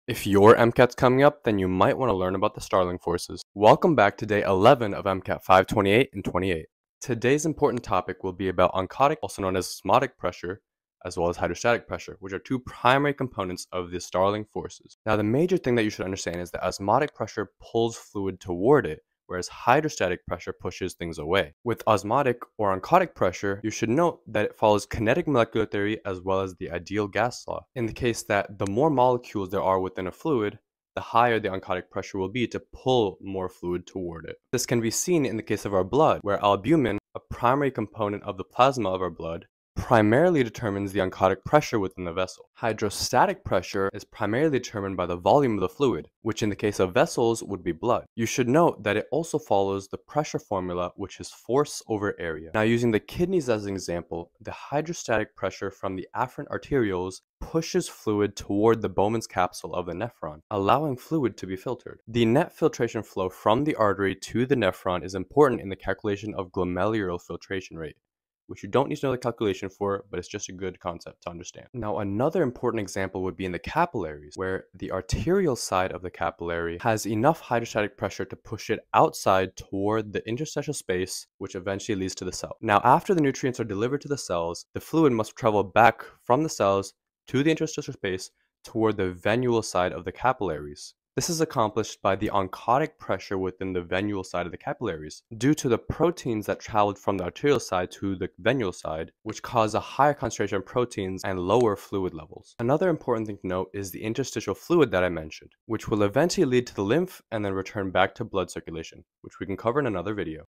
If your MCAT's coming up, then you might want to learn about the Starling forces. Welcome back to day 11 of MCAT 528 and 28. Today's important topic will be about oncotic, also known as osmotic pressure, as well as hydrostatic pressure, which are two primary components of the Starling forces. Now, the major thing that you should understand is that osmotic pressure pulls fluid toward it, whereas hydrostatic pressure pushes things away. With osmotic or oncotic pressure, you should note that it follows kinetic molecular theory as well as the ideal gas law, in the case that the more molecules there are within a fluid, the higher the oncotic pressure will be to pull more fluid toward it. This can be seen in the case of our blood, where albumin, a primary component of the plasma of our blood, primarily determines the oncotic pressure within the vessel. Hydrostatic pressure is primarily determined by the volume of the fluid, which in the case of vessels would be blood. You should note that it also follows the pressure formula, which is force over area. Now, using the kidneys as an example, the hydrostatic pressure from the afferent arterioles pushes fluid toward the Bowman's capsule of the nephron, allowing fluid to be filtered. The net filtration flow from the artery to the nephron is important in the calculation of glomerular filtration rate, which you don't need to know the calculation for, but it's just a good concept to understand. Now, another important example would be in the capillaries, where the arterial side of the capillary has enough hydrostatic pressure to push it outside toward the interstitial space, which eventually leads to the cell. Now, after the nutrients are delivered to the cells, the fluid must travel back from the cells to the interstitial space toward the venule side of the capillaries. This is accomplished by the oncotic pressure within the venule side of the capillaries, due to the proteins that traveled from the arterial side to the venule side, which cause a higher concentration of proteins and lower fluid levels. Another important thing to note is the interstitial fluid that I mentioned, which will eventually lead to the lymph and then return back to blood circulation, which we can cover in another video.